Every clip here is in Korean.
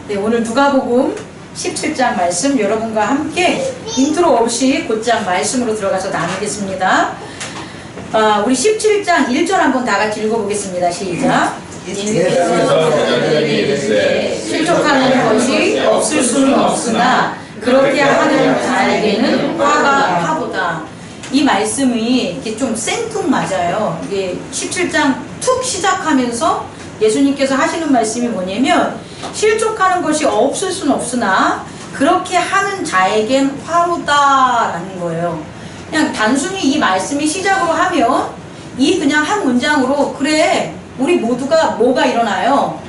네, 오늘 누가복음 17장 말씀 여러분과 함께 인트로 없이 곧장 말씀으로 들어가서 나누겠습니다. 우리 17장 1절 한번 다 같이 읽어보겠습니다. 시작. 실족하는 것이 없을 수는 없으나 그렇게 하는 자에게는 화가 화보다. 이 말씀이 이렇게 좀 생뚱맞아요. 이게 17장 툭 시작하면서 예수님께서 하시는 말씀이 뭐냐면, 실족하는 것이 없을 수는 없으나 그렇게 하는 자에겐 화로다라는 거예요. 그냥 단순히 이 말씀이 시작으로 하면 이 그냥 한 문장으로 그래 우리 모두가 뭐가 일어나요?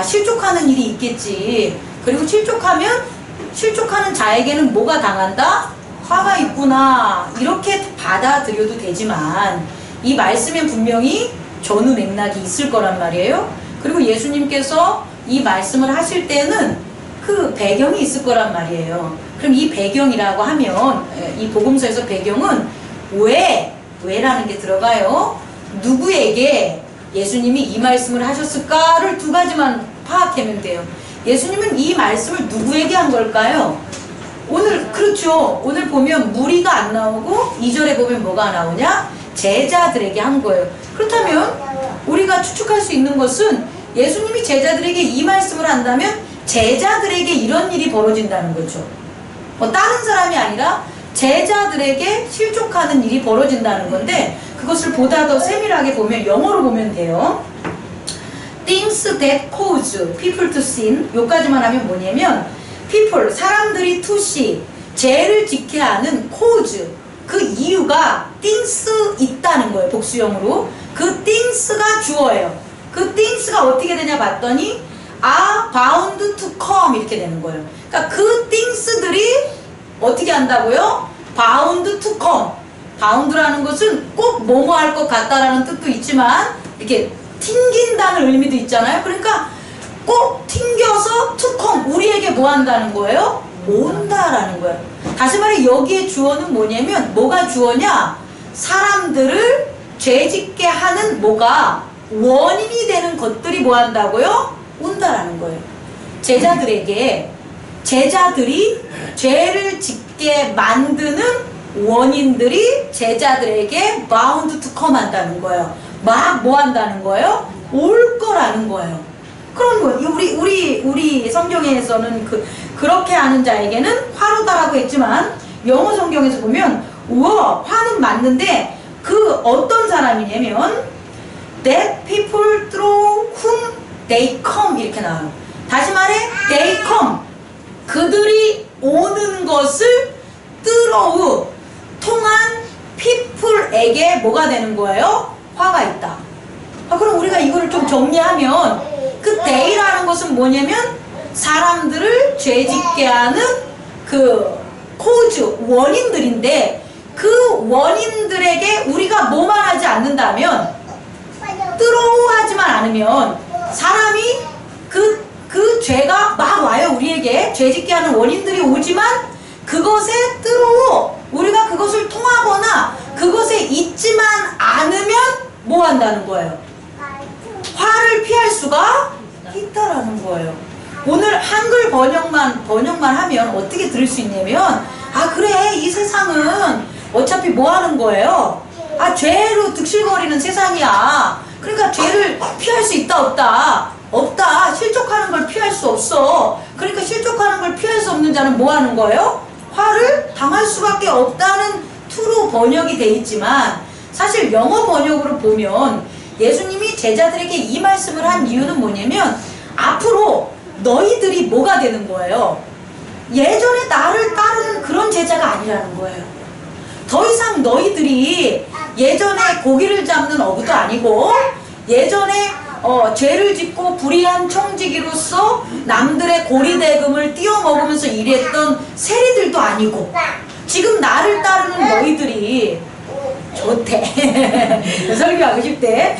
실족하는 일이 있겠지. 그리고 실족하는 자에게는 뭐가 당한다? 화가 있구나, 이렇게 받아들여도 되지만 이 말씀엔 분명히 전후 맥락이 있을 거란 말이에요. 그리고 예수님께서 이 말씀을 하실 때는 그 배경이 있을 거란 말이에요. 그럼 이 배경이라고 하면, 이 복음서에서 배경은 왜라는 게 들어가요. 누구에게 예수님이 이 말씀을 하셨을까를 두 가지만 파악하면 돼요. 예수님은 이 말씀을 누구에게 한 걸까요? 그렇죠. 오늘 보면 무리가 안 나오고 2절에 보면 뭐가 나오냐? 제자들에게 한 거예요. 그렇다면 우리가 추측할 수 있는 것은 예수님이 제자들에게 이 말씀을 한다면 제자들에게 이런 일이 벌어진다는 거죠. 다른 사람이 아니라 제자들에게 실족하는 일이 벌어진다는 건데, 그것을 보다 더 세밀하게 보면 영어로 보면 돼요. Things that cause people to sin. 요까지만 하면 뭐냐면, people, 사람들이 to sin, 죄를 짓게 하는 cause, 그 이유가 things 있다는 거예요. 복수형으로. 그 things가 주어예요. 그 things가 어떻게 되냐 봤더니 are bound to come 이렇게 되는 거예요. 그러니까 그 things들이 어떻게 한다고요? bound to come. bound라는 것은 꼭 뭐뭐 할 것 같다라는 뜻도 있지만 이렇게 튕긴다는 의미도 있잖아요. 그러니까 꼭 튕겨서 to come, 우리에게 뭐 한다는 거예요? 온다라는 거예요. 다시 말해 여기에 주어는 뭐냐면, 뭐가 주어냐? 사람들을 죄짓게 하는 뭐가 원인이 되는 것들이 뭐 한다고요? 온다라는 거예요. 제자들이 죄를 짓게 만드는 원인들이 제자들에게 bound to come 한다는 거예요. 막 뭐 한다는 거예요? 올 거라는 거예요. 그런 거예요. 우리 성경에서는 그렇게 하는 자에게는 화로다라고 했지만, 영어 성경에서 보면 우와, 화는 맞는데 그 어떤 사람이냐면 that people through whom they come 이렇게 나와요. 다시 말해 they come, 그들이 오는 것을 through, 통한 people에게 뭐가 되는 거예요? 화가 있다. 그럼 우리가 이거를 좀 정리하면 그 they라는 것은 뭐냐면 사람들을 죄짓게 하는 그 cause, 원인들인데, 그 원인들에게 우리가 뭐만 하지 않는다면, 뜨러워하지만 않으면 사람이 그 죄가 막 와요. 우리에게 죄짓게 하는 원인들이 오지만 그것에 뜨러워 우리가 그것을 통하거나 그것에 있지만 않으면 뭐 한다는 거예요? 화를 피할 수가 있다라는 거예요. 오늘 한글 번역만 하면 어떻게 들을 수 있냐면, 그래 이 세상은 어차피 뭐 하는 거예요? 죄로 득실거리는 세상이야. 그러니까 죄를 피할 수 있다 없다? 없다. 실족하는 걸 피할 수 없어. 그러니까 실족하는 걸 피할 수 없는 자는 뭐 하는 거예요? 화를 당할 수밖에 없다는 투로 번역이 돼 있지만, 사실 영어 번역으로 보면 예수님이 제자들에게 이 말씀을 한 이유는 뭐냐면, 앞으로 너희들이 뭐가 되는 거예요? 예전에 나를 따르는 그런 제자가 아니라는 거예요. 더 이상 너희들이 예전에 고기를 잡는 어부도 아니고, 예전에 죄를 짓고 불의한 청지기로서 남들의 고리대금을 띄어먹으면서 일했던 세리들도 아니고, 지금 나를 따르는 너희들이 좋대. 설교하고 싶대.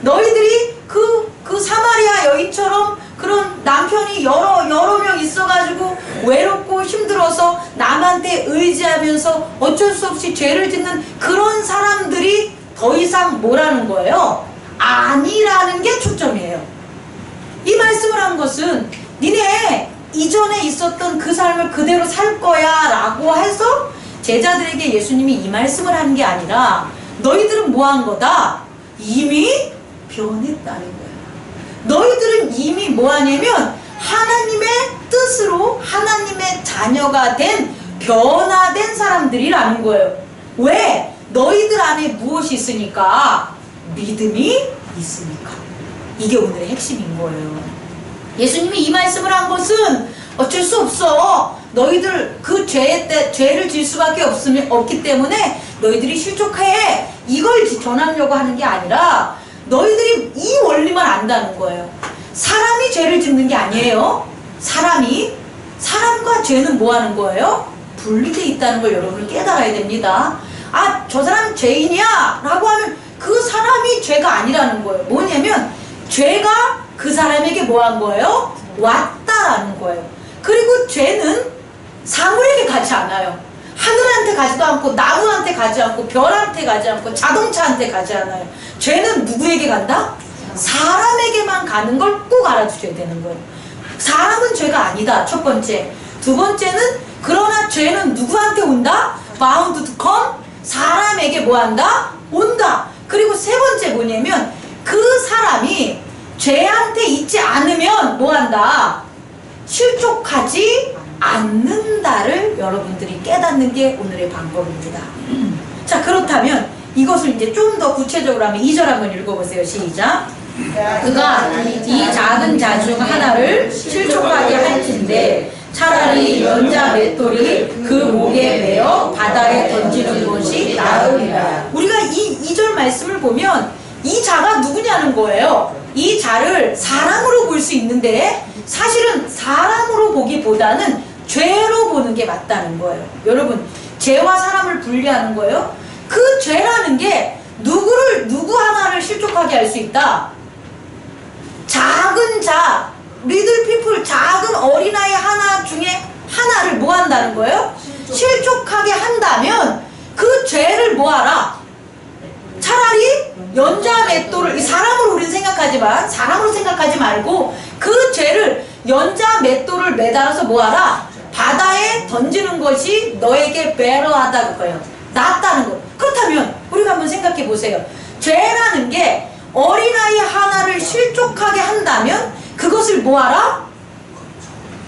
너희들이 그 사마리아 여인처럼 그런 남편이 여러 명 있어가지고 외롭고 힘들어서 남한테 의지하면서 어쩔 수 없이 죄를 짓는 그런 사람들이 더 이상 뭐라는 거예요? 아니라는 게 초점이에요. 이 말씀을 한 것은 니네 이전에 있었던 그 삶을 그대로 살 거야 라고 해서 제자들에게 예수님이 이 말씀을 하는 게 아니라 너희들은 뭐 한 거다? 이미 변했다는 거예요. 너희들은 이미 뭐 하냐면 하나님의 뜻으로 하나님의 자녀가 된 변화된 사람들이라는 거예요. 왜? 너희들 안에 무엇이 있으니까? 믿음이 있으니까. 이게 오늘의 핵심인 거예요. 예수님이 이 말씀을 한 것은 어쩔 수 없어. 너희들 그 죄를 질 수밖에 없기 때문에 너희들이 실족해. 이걸 전하려고 하는 게 아니라 너희들이 이 원리만 안다는 거예요. 사람이 죄를 짓는 게 아니에요. 사람과 죄는 뭐 하는 거예요? 분리되어 있다는 걸 여러분이 깨달아야 됩니다. 아, 저 사람 죄인이야 라고 하면 그 사람이 죄가 아니라는 거예요. 뭐냐면 죄가 그 사람에게 뭐 한 거예요? 왔다라는 거예요. 그리고 죄는 사물에게 가지 않아요. 하늘한테 가지도 않고 나무한테 가지 않고 별한테 가지 않고 자동차한테 가지 않아요. 죄는 누구에게 간다? 사람에게만 가는 걸 꼭 알아두셔야 되는 거예요. 사람은 죄가 아니다. 첫 번째. 두 번째는 그러나 죄는 누구한테 온다? bound to come. 사람에게 뭐 한다? 온다. 그리고 세 번째 뭐냐면 그 사람이 죄한테 있지 않으면 뭐 한다? 실족하지 않는다를 여러분들이 깨닫는 게 오늘의 방법입니다. 자, 그렇다면 이것을 이제 좀 더 구체적으로 하면 2절 한번 읽어보세요. 시작. 그가 이 작은 자 중 하나를 실족하게 할진대 차라리 연자 맷돌이 그 목에 매어 바다에 던지는 것이 나으리라. 우리가 이 2절 말씀을 보면 이 자가 누구냐는 거예요. 이 자를 사람으로 볼 수 있는데 사실은 사람으로 보기보다는 죄로 보는 게 맞다는 거예요. 여러분, 죄와 사람을 분리하는 거예요. 그 죄라는 게 누구 하나를 실족하게 할 수 있다. 작은 자, 리들 피플, 작은 어린아이 하나 중에 하나를 뭐 한다는 거예요? 실족하게 한다면 그 죄를 뭐 하라? 차라리 연자 맷돌을, 사람으로 우리는 생각하지만 사람으로 생각하지 말고 그 죄를 연자 맷돌을 매달아서 뭐 하라? 바다에 던지는 것이 너에게 베러하다는 거예요. 낫다는 거. 그렇다면 우리가 한번 생각해 보세요. 죄라는 게 어린아이 하나를 실족하게 한다면 그것을 뭐하라?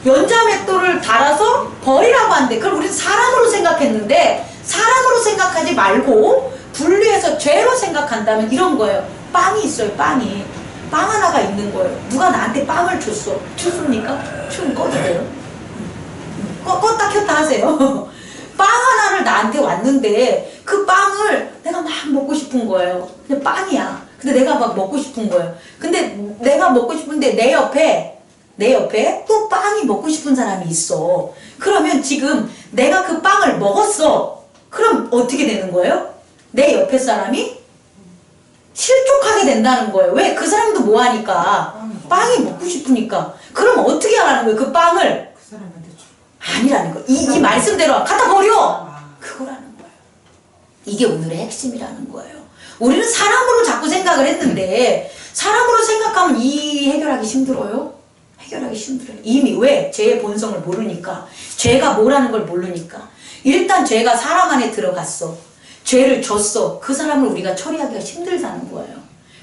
연자 맷돌을 달아서 버리라고 하는데 그럼 우리는 사람으로 생각했는데 사람으로 생각하지 말고 분리해서 죄로 생각한다면 이런 거예요. 빵이 있어요. 빵 하나가 있는 거예요. 누가 나한테 빵을 줬어. 춥습니까? 추우면 꺼도 돼요. 껐다 켰다 하세요. 빵 하나를 나한테 왔는데 그 빵을 내가 막 먹고 싶은 거예요. 근데 빵이야. 근데 내가 막 먹고 싶은 거예요. 근데 내가 먹고 싶은데 내 옆에 또 빵이 먹고 싶은 사람이 있어. 그러면 지금 내가 그 빵을 먹었어. 그럼 어떻게 되는 거예요? 내 옆에 사람이 실족하게 된다는 거예요. 왜? 그 사람도 뭐 하니까? 빵이 먹고 싶으니까. 그럼 어떻게 하라는 거예요? 그 빵을? 그 사람한테 줘. 아니라는 거예요. 이 말씀대로 갖다 버려! 그거라는 거예요. 이게 오늘의 핵심이라는 거예요. 우리는 사람으로 자꾸 생각을 했는데 사람으로 생각하면 이 해결하기 힘들어요? 해결하기 힘들어요. 이미 왜? 죄의 본성을 모르니까. 죄가 뭐라는 걸 모르니까. 일단 죄가 사람 안에 들어갔어. 죄를 줬어. 그 사람을 우리가 처리하기가 힘들다는 거예요.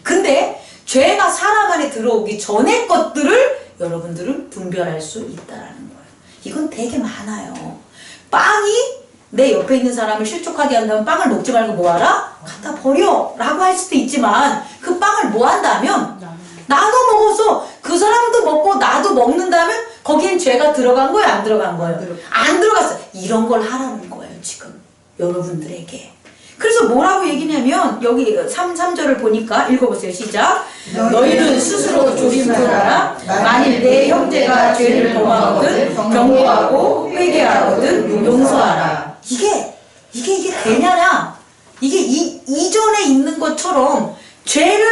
근데 죄가 사람 안에 들어오기 전의 것들을 여러분들은 분별할 수 있다는 거예요. 이건 되게 많아요. 빵이 내 옆에 있는 사람을 실족하게 한다면 빵을 먹지 말고 뭐하라? 갖다 버려 라고 할 수도 있지만 그 빵을 뭐 한다면 나도 먹어서 그 사람도 먹고 나도 먹는다면 거기엔 죄가 들어간 거예요? 안 들어간 거예요? 안 들어갔어. 이런 걸 하라는 거예요. 지금 여러분들에게. 그래서 뭐라고 얘기냐면 여기 3절을 보니까 읽어보세요. 시작. 너희는 스스로 조심하라. 만일 내 형제가 죄를 범하거든 경고하고 회개하거든 용서하라. 이게 되냐냐? 이게 이전에 있는 것처럼 죄를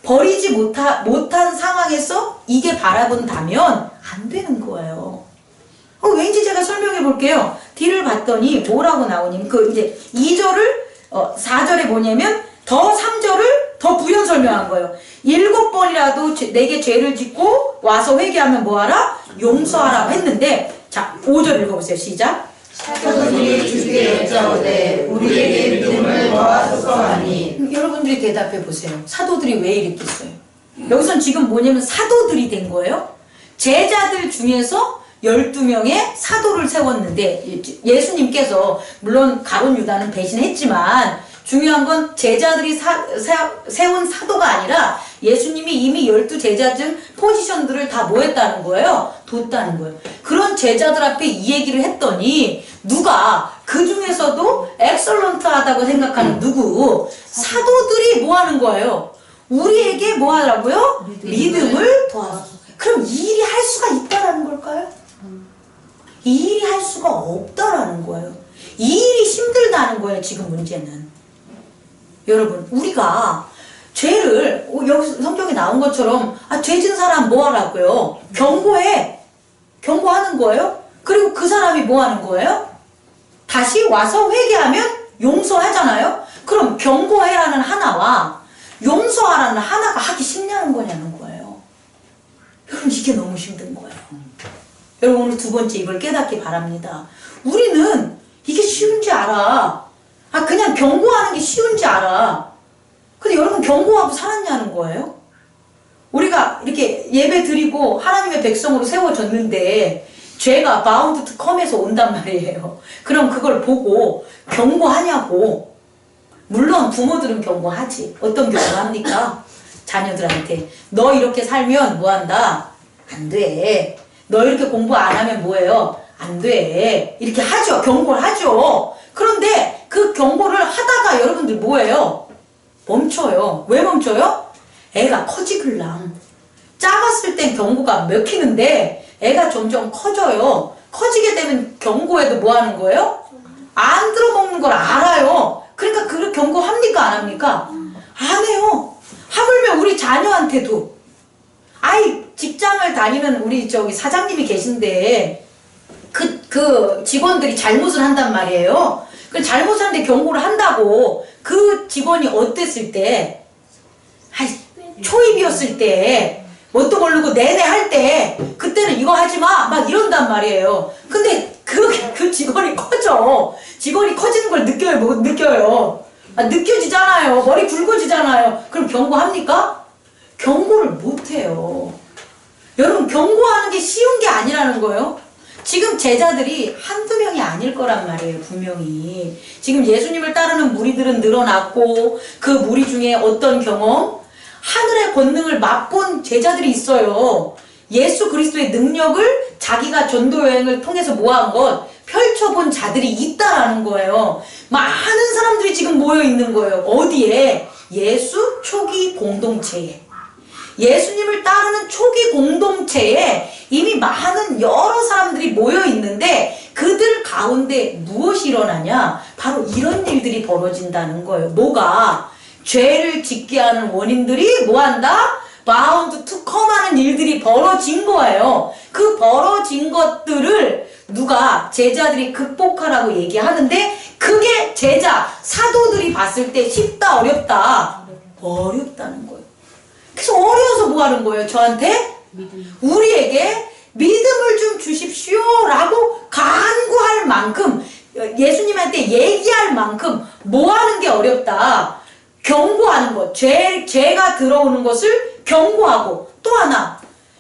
버리지 못한 상황에서 이게 바라본다면 안 되는 거예요. 왠지 제가 설명해 볼게요. 뒤를 봤더니 뭐라고 나오냐면 그 이제 2절을 4절에 뭐냐면 더 3절을 더 부연 설명한 거예요. 7번이라도 내게 죄를 짓고 와서 회개하면 뭐하라? 용서하라고 했는데, 자 5절 읽어보세요. 시작. 사도들이 주께 여짜오되 우리에게 믿음을 더하소서 하니. 여러분들이 대답해 보세요. 사도들이 왜 이랬겠어요? 여기선 지금 뭐냐면 사도들이 된 거예요. 제자들 중에서 12명의 사도를 세웠는데, 예수님께서 물론 가룟 유다는 배신했지만 중요한 건 제자들이 세운 사도가 아니라 예수님이 이미 12제자 중 포지션들을 다 뭐 했다는 거예요? 뒀다는 거예요. 그런 제자들 앞에 이 얘기를 했더니 누가 그 중에서도 엑설런트하다고 생각하는 누구? 사도들이 뭐 하는 거예요? 우리에게 뭐 하라고요? 믿음을 도와주세요. 그럼 이 일이 할 수가 있다라는 걸까요? 이 일이 할 수가 없다라는 거예요. 이 일이 힘들다는 거예요. 지금 문제는. 여러분, 우리가 죄를 여기 성경에 나온 것처럼 죄진 사람 뭐 하라고요? 경고해. 경고하는 거예요. 그리고 그 사람이 뭐 하는 거예요? 다시 와서 회개하면 용서하잖아요. 그럼 경고해라는 하나와 용서하라는 하나가 하기 쉽냐는 거냐는 거예요. 여러분, 이게 너무 힘든 거예요. 여러분, 오늘 두 번째 이걸 깨닫기 바랍니다. 우리는 이게 쉬운지 알아. 그냥 경고하는 게 쉬운지 알아. 근데 여러분, 경고하고 살았냐는 거예요. 우리가 이렇게 예배 드리고 하나님의 백성으로 세워졌는데 죄가 바운드 투 컴에서 온단 말이에요. 그럼 그걸 보고 경고하냐고. 물론 부모들은 경고하지. 어떤 경고합니까? 자녀들한테 너 이렇게 살면 뭐한다? 안 돼. 너 이렇게 공부 안 하면 뭐예요? 안 돼. 이렇게 하죠. 경고를 하죠. 그런데 그 경고를 하다가 여러분들 뭐예요? 멈춰요. 왜 멈춰요? 애가 커지글랑. 작았을 땐 경고가 먹히는데 애가 점점 커져요. 커지게 되면 경고해도 뭐 하는 거예요? 안 들어먹는 걸 알아요. 그러니까 그 경고합니까? 안 합니까? 안 해요. 하물며 우리 자녀한테도. 직장을 다니는 우리 사장님이 계신데 그 직원들이 잘못을 한단 말이에요. 그 잘못하는데 경고를 한다고 그 직원이 어땠을 때, 초입이었을 때, 뭣도 모르고 내내 할 때, 그때는 이거 하지 마! 막 이런단 말이에요. 근데 그 직원이 커져. 직원이 커지는 걸 느껴요? 못 느껴요? 느껴지잖아요. 머리 굵어지잖아요. 그럼 경고합니까? 경고를 못해요. 여러분, 경고하는 게 쉬운 게 아니라는 거예요. 지금 제자들이 한두 명이 아닐 거란 말이에요. 분명히. 지금 예수님을 따르는 무리들은 늘어났고 그 무리 중에 어떤 경험? 하늘의 권능을 맛본 제자들이 있어요. 예수 그리스도의 능력을 자기가 전도 여행을 통해서 모아한 것 펼쳐본 자들이 있다라는 거예요. 많은 사람들이 지금 모여 있는 거예요. 어디에? 예수 초기 공동체에. 예수님을 따르는 초기 공동체에 이미 많은 여러 사람들이 모여 있는데 그들 가운데 무엇이 일어나냐? 바로 이런 일들이 벌어진다는 거예요. 뭐가? 죄를 짓게 하는 원인들이 뭐한다? 바운드 투 컴 하는 일들이 벌어진 거예요. 그 벌어진 것들을 누가? 제자들이 극복하라고 얘기하는데 그게 제자, 사도들이 봤을 때 쉽다, 어렵다? 어렵다는 거예요. 그래서 어려워서 뭐 하는 거예요? 저한테? 우리에게 믿음을 좀 주십시오 라고 간구할 만큼, 예수님한테 얘기할 만큼 뭐 하는 게 어렵다? 경고하는 것. 죄가 들어오는 것을 경고하고, 또 하나,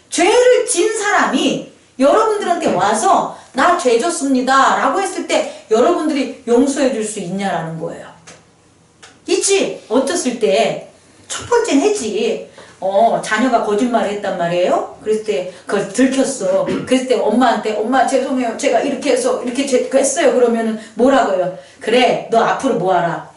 죄를 진 사람이 여러분들한테 와서 나 죄 졌습니다 라고 했을 때 여러분들이 용서해 줄 수 있냐라는 거예요. 있지? 어떻을 때? 첫 번째는 했지. 자녀가 거짓말을 했단 말이에요. 그랬을 때 그걸 들켰어. 그랬을 때 엄마한테 엄마 죄송해요. 제가 이렇게 해서 이렇게 했어요. 그러면은 뭐라고 해요? 그래, 너 앞으로 뭐하라?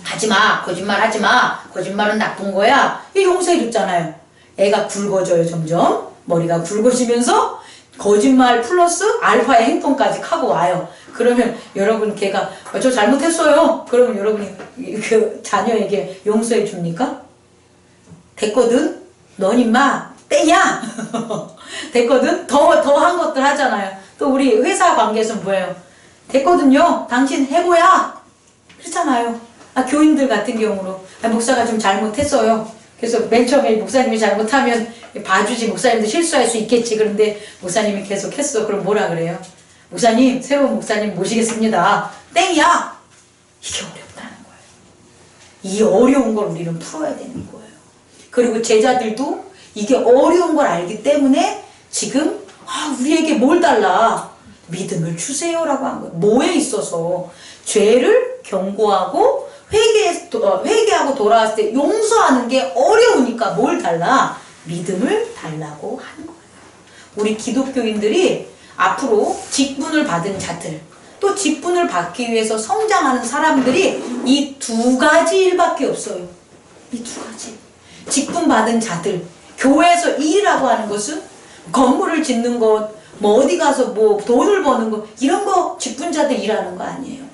하지마. 거짓말 하지마. 거짓말은 나쁜 거야. 이 용서해 줬잖아요. 애가 굵어져요. 점점 머리가 굵어지면서 거짓말 플러스 알파의 행동까지 하고 와요. 그러면 여러분 걔가 저 잘못했어요. 그러면 여러분이 그 자녀에게 용서해 줍니까? 됐거든? 넌 임마 때야. 됐거든? 더 한 것들 하잖아요. 또 우리 회사 관계에서는 뭐예요? 됐거든요. 당신 해고야. 그렇잖아요. 교인들 같은 경우로 목사가 좀 잘못했어요. 그래서 맨 처음에 목사님이 잘못하면 봐주지, 목사님도 실수할 수 있겠지. 그런데 목사님이 계속 했어. 그럼 뭐라 그래요? 목사님, 새로운 목사님 모시겠습니다. 땡이야. 이게 어렵다는 거예요. 이 어려운 걸 우리는 풀어야 되는 거예요. 그리고 제자들도 이게 어려운 걸 알기 때문에 지금 우리에게 뭘 달라? 믿음을 주세요라고 한 거예요. 뭐에 있어서? 죄를 경고하고 회개하고 돌아왔을 때 용서하는 게 어려우니까 뭘 달라? 믿음을 달라고 하는 거예요. 우리 기독교인들이 앞으로 직분을 받은 자들, 또 직분을 받기 위해서 성장하는 사람들이 이 두 가지 일밖에 없어요. 이 두 가지. 직분 받은 자들, 교회에서 일이라고 하는 것은 건물을 짓는 것, 뭐 어디 가서 뭐 돈을 버는 것, 이런 거 직분자들 일하는 거 아니에요.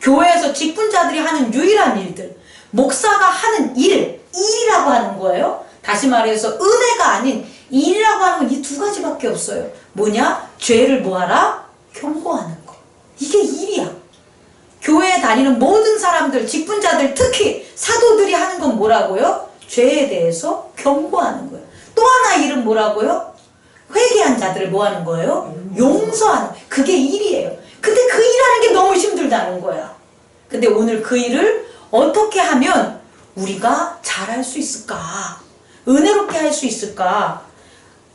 교회에서 직분자들이 하는 유일한 일들, 목사가 하는 일이라고 하는 거예요. 다시 말해서 은혜가 아닌 일이라고 하는 건 이 두 가지밖에 없어요. 뭐냐? 죄를 뭐하라? 경고하는 거. 이게 일이야. 교회에 다니는 모든 사람들, 직분자들, 특히 사도들이 하는 건 뭐라고요? 죄에 대해서 경고하는 거예요. 또 하나 일은 뭐라고요? 회개한 자들을 뭐 하는 거예요? 용서하는. 그게 일이에요. 근데 그 일하는 게 너무 힘들다는 거야. 근데 오늘 그 일을 어떻게 하면 우리가 잘할 수 있을까? 은혜롭게 할 수 있을까?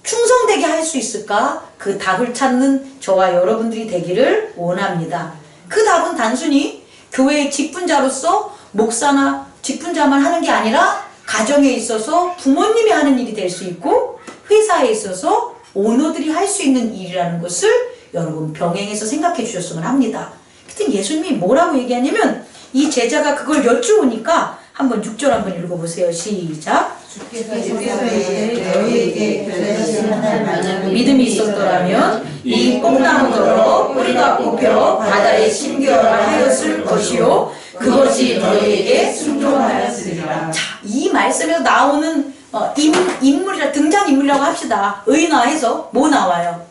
충성되게 할 수 있을까? 그 답을 찾는 저와 여러분들이 되기를 원합니다. 그 답은 단순히 교회의 직분자로서 목사나 직분자만 하는 게 아니라 가정에 있어서 부모님이 하는 일이 될 수 있고 회사에 있어서 오너들이 할 수 있는 일이라는 것을 여러분 병행해서 생각해 주셨으면 합니다. 그때 예수님이 뭐라고 얘기하냐면 이 제자가 그걸 여쭈으니까 한번 6절 한번 읽어보세요. 시작. 주께서 이제 너희에게 별내신 하나님 믿음이 있었더라면 이 뽕나무더러 뿌리가 뽑혀 바다에 심겨라 하였을 것이요 그것이 너희에게 순종하였으리라. 자, 이 말씀에서 나오는 인물이라 등장인물이라고 합시다. 의인화해서 뭐 나와요?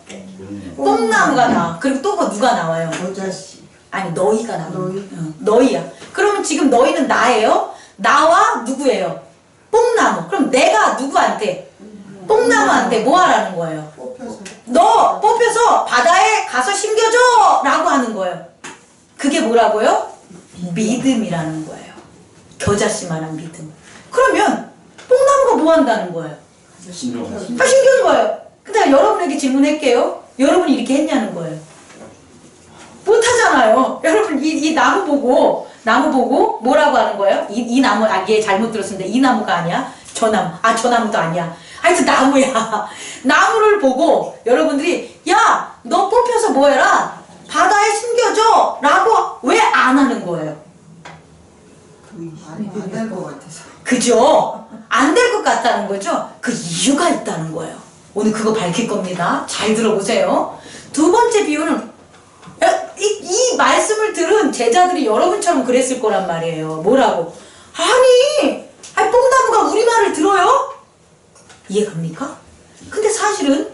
뽕나무가 나와. 그리고 또 누가 나와요? 모자씨. 아니 너희가 나와요. 너희야. 그러면 지금 너희는 나예요? 나와 누구예요? 뽕나무. 그럼 내가 누구한테? 뽕나무한테 뭐 하라는 거예요? 뽑혀서. 너 뽑혀서 바다에 가서 심겨줘! 라고 하는 거예요. 그게 뭐라고요? 믿음이라는 거예요. 겨자씨만한 믿음. 그러면 뽕나무가 뭐 한다는 거예요? 다 심겨준 거예요. 근데 여러분에게 질문할게요. 여러분이 이렇게 했냐는 거예요. 못하잖아요. 여러분 이 나무 보고 뭐라고 하는 거예요? 이 나무, 얘 잘못 들었습니다. 이 나무가 아니야? 저 나무. 저 나무도 아니야. 하여튼 나무야. 나무를 보고 여러분들이 야, 너 뽑혀서 뭐 해라? 바다에 심겨줘! 라고 왜 안 하는 거예요? 안 될 것 같아서. 그죠? 안 될 것 같다는 거죠? 그 이유가 있다는 거예요. 오늘 그거 밝힐 겁니다. 잘 들어보세요. 두 번째 비유는 이 말씀을 들은 제자들이 여러분처럼 그랬을 거란 말이에요. 뭐라고? 아니 뽕나무가 우리 말을 들어요? 이해갑니까? 근데 사실은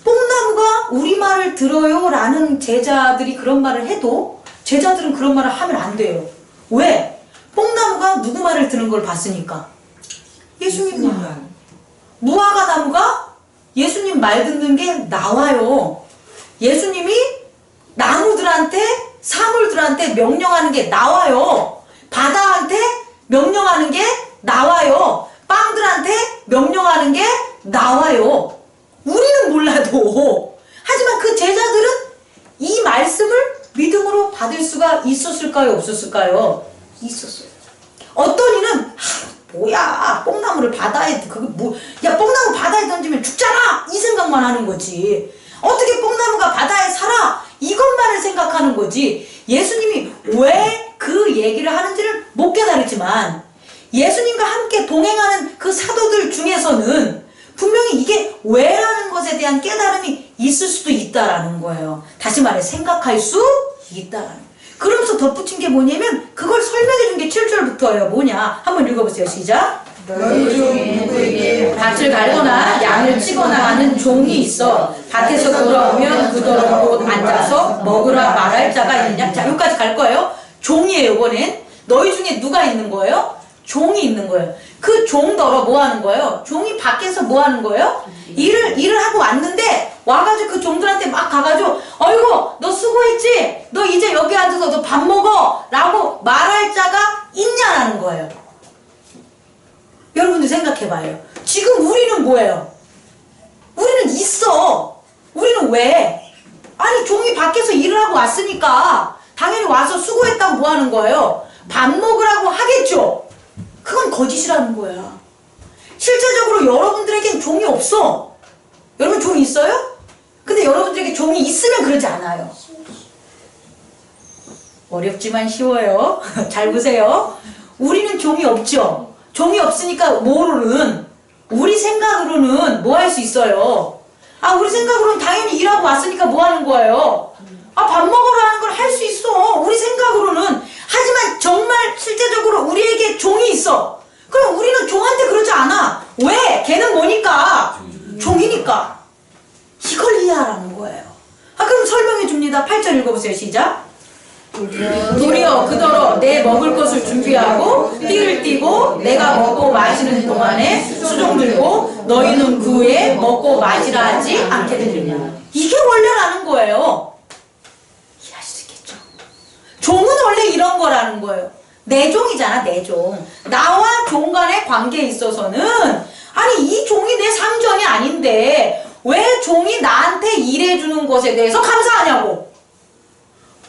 뽕나무가 우리 말을 들어요 라는 제자들이 그런 말을 해도 제자들은 그런 말을 하면 안 돼요. 왜? 뽕나무가 누구 말을 듣는 걸 봤으니까. 예수님 말. 무화과 나무가 예수님 말 듣는 게 나와요. 예수님이 나무들한테, 사물들한테 명령하는 게 나와요. 바다한테 명령하는 게 나와요. 빵들한테 명령하는 게 나와요. 우리는 몰라도. 하지만 그 제자들은 이 말씀을 믿음으로 받을 수가 있었을까요? 없었을까요? 있었어요. 어떤 이는 뭐야 뽕나무를 바다에 뽕나무 바다에 던지면 죽잖아 이 생각만 하는 거지. 어떻게 뽕나무가 바다에 살아? 이것만을 생각하는 거지. 예수님이 왜 그 얘기를 하는지를 못 깨달았지만 예수님과 함께 동행하는 그 사도들 중에서는 분명히 이게 왜라는 것에 대한 깨달음이 있을 수도 있다라는 거예요. 다시 말해 생각할 수 있다라는 거예요. 그러면서 덧붙인 게 뭐냐면 그걸 설명해 준 게 7절부터예요. 뭐냐? 한번 읽어보세요. 시작. 너희 중 누구에게 밭을 갈거나 양을 치거나 하는 종이 있어 밭에서 돌아오면 그더러 곧 앉아서 먹으라 말할 자가 있느냐? 자, 여기까지 갈 거예요. 종이에요. 이번엔 너희 중에 누가 있는 거예요? 종이 있는 거예요. 그 종더러 뭐 하는 거예요? 종이 밖에서 뭐 하는 거예요? 일을 하고 왔는데 와가지고 그 종들한테 막 가가지고 어이구 너 수고했지? 너 이제 여기 앉아서 너 밥 먹어 라고 말할 자가 있냐라는 거예요. 여러분들 생각해봐요. 지금 우리는 뭐예요? 우리는 있어. 우리는 왜? 아니 종이 밖에서 일을 하고 왔으니까 당연히 와서 수고했다고 뭐 하는 거예요? 밥 먹으라고 하겠죠? 그건 거짓이라는 거야. 실제적으로 여러분들에겐 종이 없어. 여러분 종이 있어요? 근데 여러분들에게 종이 있으면 그러지 않아요. 어렵지만 쉬워요. 잘 보세요. 우리는 종이 없죠. 종이 없으니까 뭐로는 우리 생각으로는 뭐 할 수 있어요? 아 우리 생각으로는 당연히 일하고 왔으니까 뭐 하는 거예요? 아 밥 먹으라는 걸 할 수 있어. 우리 생각으로는. 하지만 정말 실제적으로 우리에게 종이 있어. 그럼 우리는 종한테 그러지 않아. 왜? 걔는 뭐니까? 종이니까. 이걸 이해하라는 거예요. 아 그럼 설명해 줍니다. 8절 읽어보세요. 시작. 도리어 그더러 내 먹을 것을 준비하고 띠를 띠고 내가 먹고 마시는 동안에 수종 들고 너희는 그 후에 먹고 마시라 하지 않게 되느냐. 이게 원래라는 거예요. 이해할 수 있겠죠? 종은 원래 이런 거라는 거예요. 내 종이잖아. 내 종. 나와 종 간의 관계에 있어서는 아니 이 종이 내 상전이 아닌데 왜 종이 나한테 일해주는 것에 대해서 감사하냐고.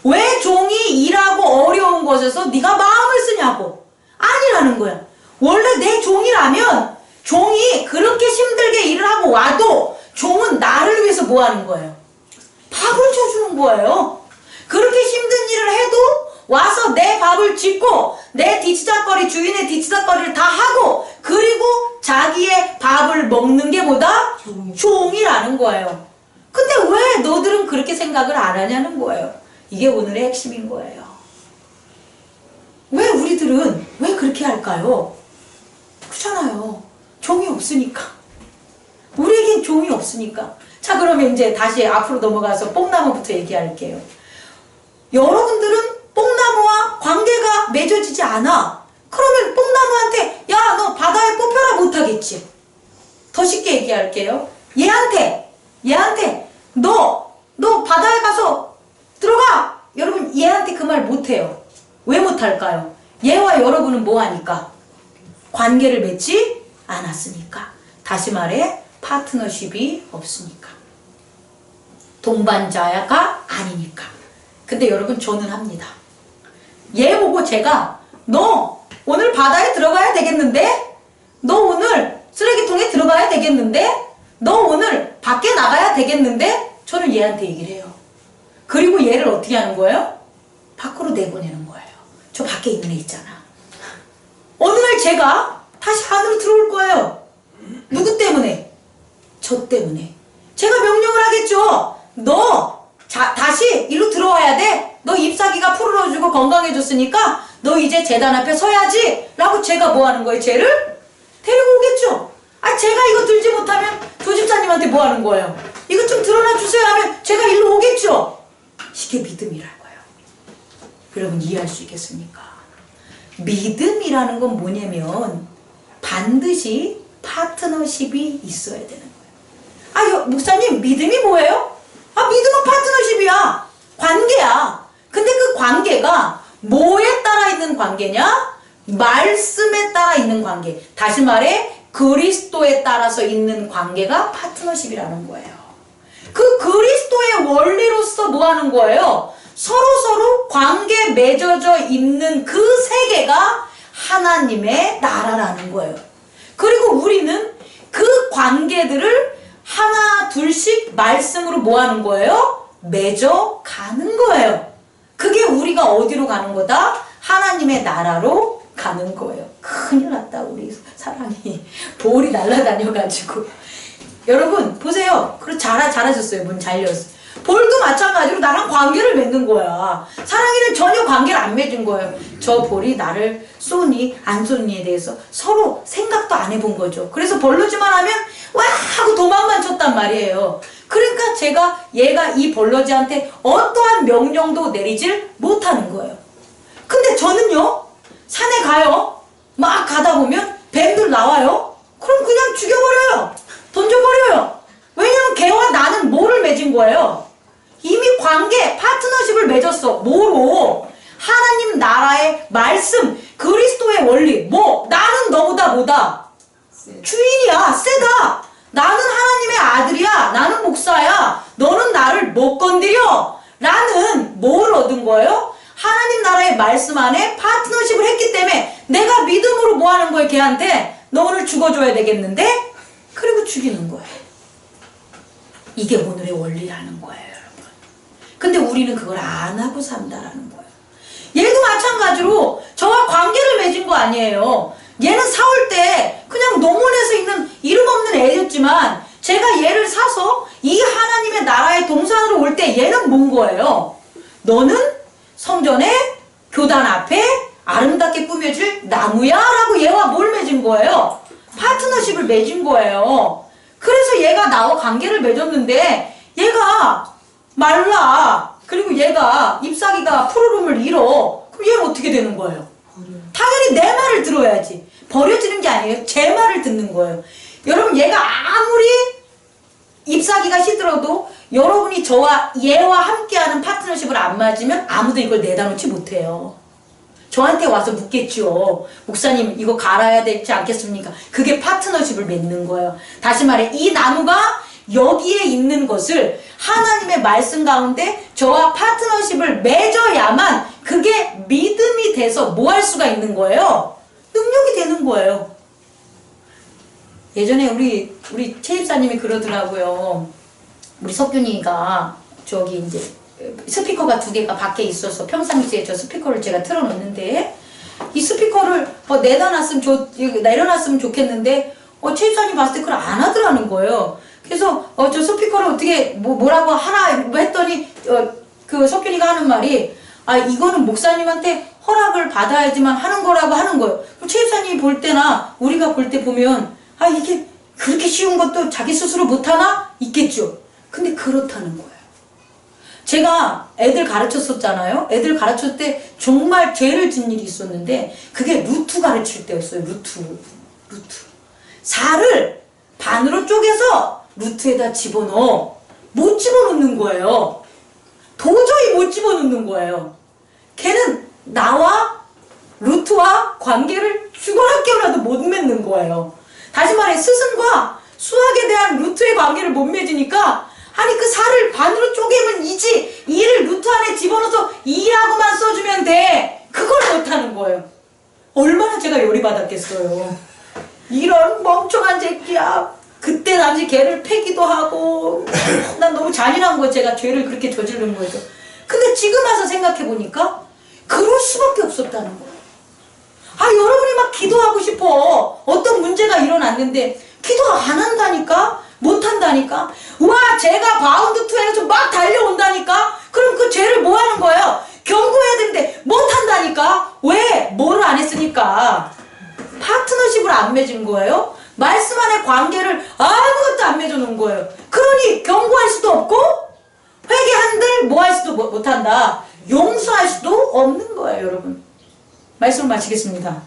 왜 종이 일하고 어려운 것에서 네가 마음을 쓰냐고. 아니라는 거야. 원래 내 종이라면 종이 그렇게 힘들게 일을 하고 와도 종은 나를 위해서 뭐 하는 거예요? 밥을 줘주는 거예요. 그렇게 힘든 일을 해도 와서 내 밥을 짓고 내 뒤치다거리 주인의 뒤치다거리를 다 하고 그리고 자기의 밥을 먹는 게 뭐다? 종이라는 거예요. 근데 왜 너들은 그렇게 생각을 안 하냐는 거예요. 이게 오늘의 핵심인 거예요. 왜 우리들은 왜 그렇게 할까요? 그렇잖아요. 종이 없으니까. 우리에겐 종이 없으니까. 자 그러면 이제 다시 앞으로 넘어가서 뽕나무부터 얘기할게요. 여러분들은 뽕나무와 관계가 맺어지지 않아. 그러면 뽕나무한테 야 너 바다에 뽑혀라 못하겠지. 더 쉽게 얘기할게요. 얘한테 너 바다에 가서 들어가! 여러분 얘한테 그 말 못해요. 왜 못할까요? 얘와 여러분은 뭐하니까? 관계를 맺지 않았으니까. 다시 말해 파트너십이 없으니까. 동반자가 아니니까. 근데 여러분 저는 합니다. 얘 보고 제가 너 오늘 바다에 들어가야 되겠는데? 너 오늘 쓰레기통에 들어가야 되겠는데? 너 오늘 밖에 나가야 되겠는데? 저는 얘한테 얘기를 해요. 그리고 얘를 어떻게 하는 거예요? 밖으로 내보내는 거예요. 저 밖에 있는 애 있잖아. 어느 날 제가 다시 안으로 들어올 거예요. 누구 때문에? 저 때문에. 제가 명령을 하겠죠. 너 다시 일로 들어와야 돼. 너 잎사귀가 푸르러지고 건강해졌으니까 너 이제 재단 앞에 서야지 라고 제가 뭐 하는 거예요? 쟤를 데리고 오겠죠. 아 제가 이거 들지 못하면 조집사님한테 뭐 하는 거예요? 이거 좀 드러나 주세요 하면 제가 일로 오겠죠. 이게 믿음이라고요. 여러분 이해할 수 있겠습니까? 믿음이라는 건 뭐냐면 반드시 파트너십이 있어야 되는 거예요. 아 목사님 믿음이 뭐예요? 아 믿음은 파트너십이야. 관계야. 근데 그 관계가 뭐에 따라 있는 관계냐? 말씀에 따라 있는 관계. 다시 말해 그리스도에 따라서 있는 관계가 파트너십이라는 거예요. 그 그리스도의 원리로서 뭐 하는 거예요? 서로 관계 맺어져 있는 그 세계가 하나님의 나라라는 거예요. 그리고 우리는 그 관계들을 하나 둘씩 말씀으로 뭐 하는 거예요? 맺어 가는 거예요. 그게 우리가 어디로 가는 거다? 하나님의 나라로 가는 거예요. 큰일 났다 우리 사랑이. 볼이 날아다녀가지고. 여러분 보세요. 그래 잘하셨어요. 문 잘 열었어요. 볼도 마찬가지로 나랑 관계를 맺는 거야. 사랑이는 전혀 관계를 안 맺은 거예요. 저 볼이 나를 쏘니 안 쏘니에 대해서 서로 생각도 안 해본 거죠. 그래서 벌러지만 하면 와 하고 도망만 쳤단 말이에요. 그러니까 얘가 이 벌러지한테 어떠한 명령도 내리질 못하는 거예요. 근데 저는요 산에 가요. 막 가다 보면 뱀들 나와요? 그럼 그냥 죽여버려요. 던져버려요. 왜냐면 걔와 나는 뭐를 맺은 거예요? 이미 관계, 파트너십을 맺었어. 뭐로? 하나님 나라의 말씀, 그리스도의 원리. 뭐? 나는 너보다 뭐다? 주인이야. 세다. 나는 하나님의 아들이야. 나는 목사야. 너는 나를 못 건드려. 라는 뭘 얻은 거예요? 하나님 나라의 말씀 안에 파트너십을 했기 때문에 내가 믿음으로 뭐 하는 거예요? 걔한테 너 오늘 죽어줘야 되겠는데? 그리고 죽이는 거예요. 이게 오늘의 원리라는 거예요, 여러분. 근데 우리는 그걸 안 하고 산다라는 거예요. 얘도 마찬가지로 저와 관계를 맺은 거 아니에요. 얘는 사올 때 그냥 농원에서 있는 이름 없는 애였지만 제가 얘를 사서 이 하나님의 나라의 동산으로 올 때 얘는 뭔 거예요? 너는 성전의 교단 앞에 아름답게 꾸며질 나무야 라고 얘와 뭘 맺은 거예요? 파트너십을 맺은 거예요. 그래서 얘가 나와 관계를 맺었는데 얘가 말라. 그리고 얘가 잎사귀가 푸르름을 잃어. 그럼 얘는 어떻게 되는 거예요? 당연히 내 말을 들어야지. 버려지는 게 아니에요. 제 말을 듣는 거예요. 여러분 얘가 아무리 잎사귀가 시들어도 여러분이 저와 얘와 함께하는 파트너십을 안 맞으면 아무도 이걸 내다놓지 못해요. 저한테 와서 묻겠죠. 목사님 이거 갈아야 되지 않겠습니까? 그게 파트너십을 맺는 거예요. 다시 말해 이 나무가 여기에 있는 것을 하나님의 말씀 가운데 저와 파트너십을 맺어야만 그게 믿음이 돼서 뭐 할 수가 있는 거예요? 능력이 되는 거예요. 예전에 우리 최입사님이 그러더라고요. 우리 석균이가 저기 이제 스피커가 2개가 밖에 있어서 평상시에 저 스피커를 제가 틀어놓는데 이 스피커를 내려놨으면 좋겠는데 최입사님 봤을 때 그걸 안 하더라는 거예요. 그래서 저 스피커를 어떻게 뭐라고 하라 했더니 그 석균이가 하는 말이 이거는 목사님한테 허락을 받아야지만 하는 거라고 하는 거예요. 그럼 최입사님이 볼 때나 우리가 볼 때 보면 이게 그렇게 쉬운 것도 자기 스스로 못하나? 있겠죠. 근데 그렇다는 거예요. 제가 애들 가르쳤었잖아요. 애들 가르칠 때 정말 죄를 짓는 일이 있었는데 그게 루트 가르칠 때였어요. 루트. 4를 반으로 쪼개서 루트에다 집어넣어. 못 집어넣는 거예요. 도저히 못 집어넣는 거예요. 걔는 나와 루트와 관계를 죽어라 깨어나도 못 맺는 거예요. 다시 말해 스승과 수학에 대한 루트의 관계를 못 맺으니까 그 4를 반으로 쪼개면 이지 2를 루트 안에 집어넣어서 2라고만 써주면 돼. 그걸 못하는 거예요. 얼마나 제가 열이받았겠어요. 이런 멍청한 새끼야. 그때 단지 걔를 패기도 하고 난 너무 잔인한 거예요. 제가 죄를 그렇게 저지른 거예요. 근데 지금 와서 생각해보니까 그럴 수밖에 없었다는 거예요. 여러분이 막 기도하고 싶어. 어떤 문제가 일어났는데 기도 안 한다니까? 못 한다니까? 쟤가 바운드 투에서 막 달려온다니까? 그럼 그 죄를 뭐 하는 거예요? 경고해야 되는데 못 한다니까? 왜? 뭐를 안 했으니까? 파트너십을 안 맺은 거예요? 말씀 안에 관계를 아무것도 안 맺어놓은 거예요. 그러니 경고할 수도 없고 회개한들 뭐 할 수도 못한다. 용서할 수도 없는 거예요, 여러분. 말씀을 마치겠습니다.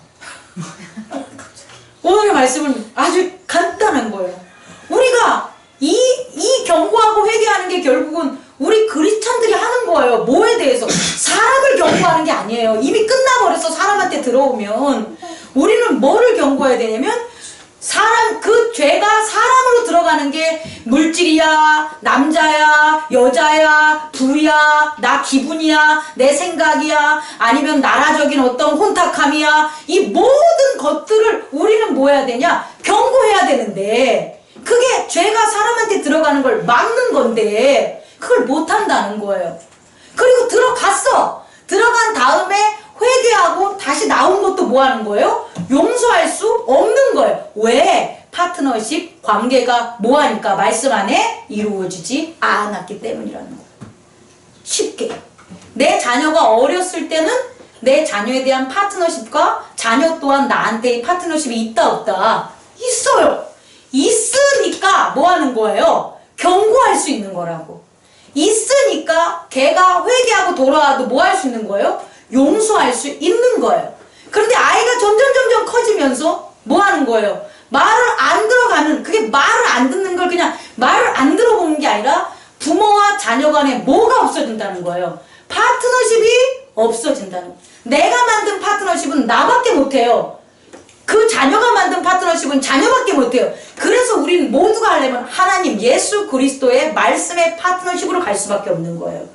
오늘의 말씀은 아주 간단한 거예요. 우리가 이 경고하고 회개하는 게 결국은 우리 크리스찬들이 하는 거예요. 뭐에 대해서? 사람을 경고하는 게 아니에요. 이미 끝나버려서 사람한테 들어오면 우리는 뭐를 경고해야 되냐면 그 죄가 사람으로 들어가는 게 물질이야, 남자야, 여자야, 부야, 나 기분이야, 내 생각이야, 아니면 나라적인 어떤 혼탁함이야. 이 모든 것들을 우리는 뭐 해야 되냐? 경고해야 되는데 그게 죄가 사람한테 들어가는 걸 막는 건데 그걸 못한다는 거예요. 그리고 들어간 다음에 회개하고 다시 나온 것도 뭐 하는 거예요? 용서할 수 없는 거예요. 왜? 파트너십 관계가 뭐 하니까 말씀 안에 이루어지지 않았기 때문이라는 거예요. 쉽게. 내 자녀가 어렸을 때는 내 자녀에 대한 파트너십과 자녀 또한 나한테의 파트너십이 있다 없다? 있어요. 있으니까 뭐 하는 거예요? 경고할 수 있는 거라고. 있으니까 걔가 회개하고 돌아와도 뭐 할 수 있는 거예요? 용서할 수 있는 거예요. 그런데 아이가 점점 커지면서 뭐 하는 거예요? 말을 안 들어가는, 그게 말을 안 듣는 걸 그냥 말을 안 들어보는 게 아니라 부모와 자녀 간에 뭐가 없어진다는 거예요. 파트너십이 없어진다는 거예요. 내가 만든 파트너십은 나밖에 못해요. 그 자녀가 만든 파트너십은 자녀밖에 못해요. 그래서 우리는 모두가 하려면 하나님 예수 그리스도의 말씀의 파트너십으로 갈 수밖에 없는 거예요.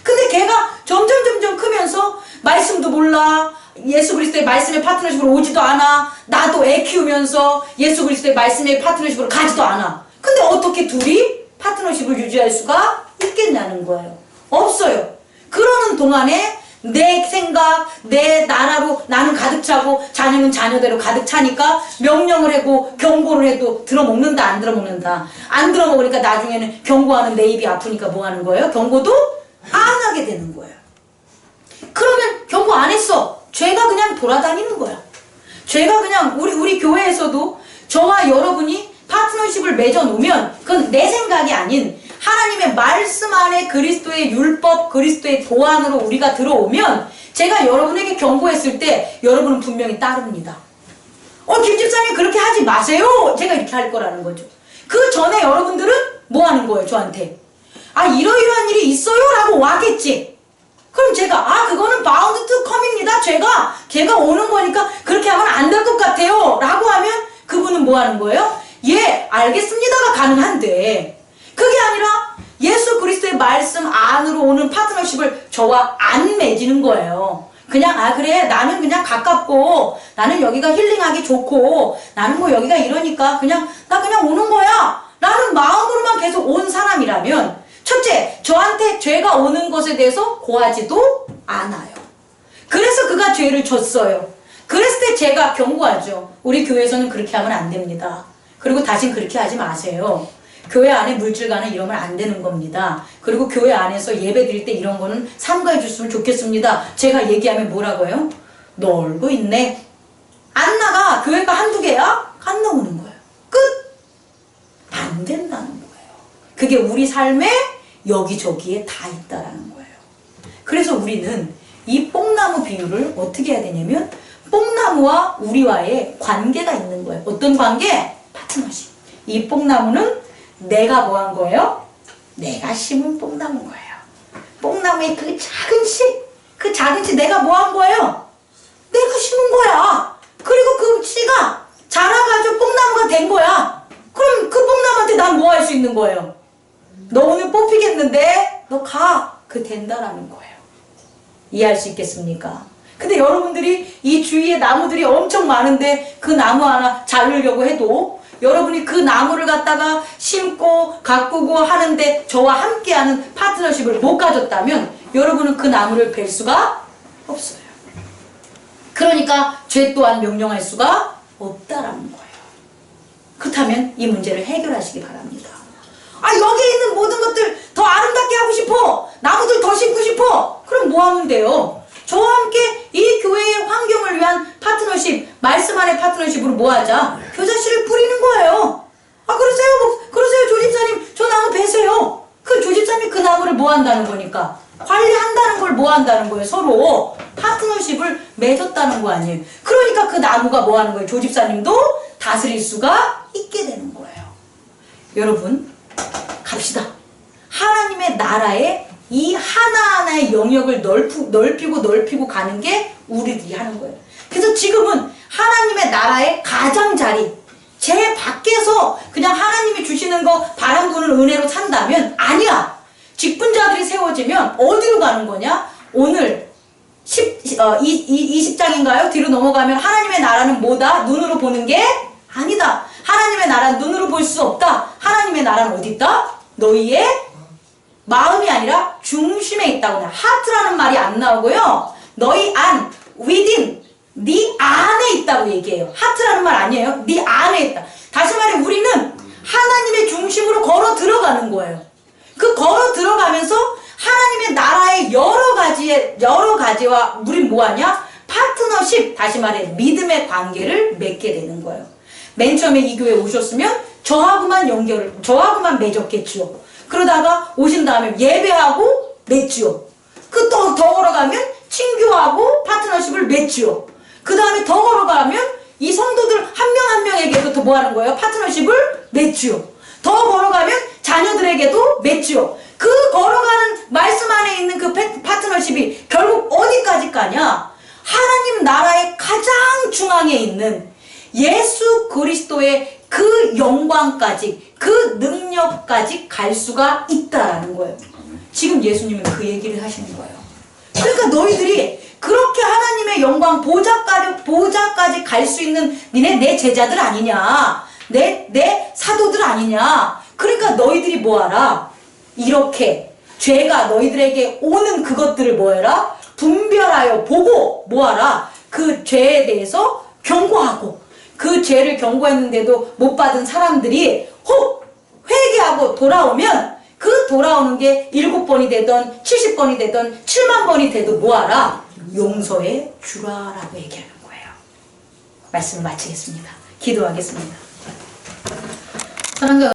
근데 걔가 점점 크면서 말씀도 몰라, 예수 그리스도의 말씀의 파트너십으로 오지도 않아, 나도 애 키우면서 예수 그리스도의 말씀의 파트너십으로 가지도 않아. 근데 어떻게 둘이 파트너십을 유지할 수가 있겠냐는 거예요. 없어요. 그러는 동안에 내 생각, 내 나라로 나는 가득 차고 자녀는 자녀대로 가득 차니까 명령을 하고 경고를 해도 들어먹는다, 안 들어먹는다. 안 들어먹으니까 나중에는 경고하는 내 입이 아프니까 뭐 하는 거예요? 경고도 안 하게 되는 거예요. 그러면 경고 안 했어. 죄가 그냥 돌아다니는 거야. 죄가 그냥 우리 교회에서도 저와 여러분이 파트너십을 맺어놓으면 그건 내 생각이 아닌 하나님의 말씀 안에 그리스도의 율법, 그리스도의 도안으로 우리가 들어오면 제가 여러분에게 경고했을 때 여러분은 분명히 따릅니다. 김 집사님 그렇게 하지 마세요. 제가 이렇게 할 거라는 거죠. 그 전에 여러분들은 뭐 하는 거예요? 저한테 이러이러한 일이 있어요 라고 와겠지. 그럼 제가 그거는 바운드 투 컴입니다. 걔가 오는 거니까 그렇게 하면 안 될 것 같아요 라고 하면 그분은 뭐 하는 거예요? 예, 알겠습니다가 가능한데 그게 아니라 예수 그리스도의 말씀 안으로 오는 파트너십을 저와 안 맺는 거예요. 그냥 그래 나는 그냥 가깝고 나는 여기가 힐링하기 좋고 나는 뭐 여기가 이러니까 나 그냥 오는 거야 라는 마음으로만 계속 온 사람이라면 첫째, 저한테 죄가 오는 것에 대해서 고하지도 않아요. 그래서 그가 죄를 졌어요. 그랬을 때 제가 경고하죠. 우리 교회에서는 그렇게 하면 안 됩니다. 그리고 다신 그렇게 하지 마세요. 교회 안에 물질과는 이러면 안 되는 겁니다. 그리고 교회 안에서 예배 드릴 때 이런 거는 삼가해 줬으면 좋겠습니다. 제가 얘기하면 뭐라고 해요? 놀고 있네. 안 나가. 교회가 한두 개야? 안 나오는 거예요. 끝. 안 된다는 거예요. 그게 우리 삶에 여기저기에 다 있다라는 거예요. 그래서 우리는 이 뽕나무 비유를 어떻게 해야 되냐면 뽕나무와 우리와의 관계가 있는 거예요. 어떤 관계? 파트너십. 이 뽕나무는 내가 뭐 한 거예요? 내가 심은 뽕나무인 거예요. 뽕나무의 그 작은 씨 내가 뭐 한 거예요? 내가 심은 거야. 그리고 그 씨가 자라가지고 뽕나무가 된 거야. 그럼 그 뽕나무한테 난 뭐 할 수 있는 거예요? 너 오늘 뽑히겠는데? 너 가. 그 된다라는 거예요. 이해할 수 있겠습니까? 근데 여러분들이 이 주위에 나무들이 엄청 많은데 그 나무 하나 자르려고 해도 여러분이 그 나무를 갖다가 심고 가꾸고 하는데 저와 함께하는 파트너십을 못 가졌다면 여러분은 그 나무를 벨 수가 없어요. 그러니까 죄 또한 명령할 수가 없다라는 거예요. 그렇다면 이 문제를 해결하시기 바랍니다. 여기에 있는 모든 것들 더 아름답게 하고 싶어. 나무들 더 심고 싶어. 그럼 뭐 하면 돼요? 저와 함께 이 교회의 환경을 위한 파트너십, 말씀 안의 파트너십으로 뭐 하자? 교자씨를 뿌리는 거예요. 그러세요 조집사님 저 나무 베세요. 그 조집사님이 그 나무를 뭐 한다는 거니까? 관리한다는 걸 뭐 한다는 거예요? 서로 파트너십을 맺었다는 거 아니에요. 그러니까 그 나무가 뭐 하는 거예요? 조집사님도 다스릴 수가 있게 되는 거예요. 여러분 갑시다. 하나님의 나라에 이 하나하나의 영역을 넓히고 가는 게 우리들이 하는 거예요. 그래서 지금은 하나님의 나라의 가장자리, 제 밖에서 그냥 하나님이 주시는 거 바람 부는 은혜로 산다면 아니야. 직분자들이 세워지면 어디로 가는 거냐? 오늘 20장인가요? 뒤로 넘어가면 하나님의 나라는 뭐다? 눈으로 보는 게 아니다. 하나님의 나라는 눈으로 볼 수 없다. 하나님의 나라는 어디 있다? 너희의 마음이 아니라 중심에 있다고. 하트라는 말이 안 나오고요. 너희 안, within, 네 안에 있다고 얘기해요. 하트라는 말 아니에요. 네 안에 있다. 다시 말해 우리는 하나님의 중심으로 걸어 들어가는 거예요. 그 걸어 들어가면서 하나님의 나라의 여러 가지와 우린 뭐하냐? 파트너십, 다시 말해 믿음의 관계를 맺게 되는 거예요. 맨 처음에 이 교회에 오셨으면 저하고만 맺었겠지요. 그러다가 오신 다음에 예배하고 맺지요. 그 더 걸어가면 친교하고 파트너십을 맺지요. 그 다음에 더 걸어가면 이 성도들 한 명 한 명에게도 더 뭐 하는 거예요? 파트너십을 맺지요. 더 걸어가면 자녀들에게도 맺지요. 그 걸어가는 말씀 안에 있는 그 파트너십이 결국 어디까지 가냐? 하나님 나라의 가장 중앙에 있는 예수 그리스도의 그 영광까지, 그 능력까지 갈 수가 있다라는 거예요. 지금 예수님은 그 얘기를 하시는 거예요. 그러니까 너희들이 그렇게 하나님의 영광 보좌까지 갈 수 있는 니네 내 제자들 아니냐, 내 사도들 아니냐. 그러니까 너희들이 뭐하라? 이렇게 죄가 너희들에게 오는 그것들을 뭐해라? 분별하여 보고 뭐하라? 그 죄에 대해서 경고하고, 그 죄를 경고했는데도 못 받은 사람들이 혹 회개하고 돌아오면 그 돌아오는 게 7번이 되던 70번이 되던 7만 번이 돼도 뭐하라? 용서해 주라라고 얘기하는 거예요. 말씀을 마치겠습니다. 기도하겠습니다. 사랑과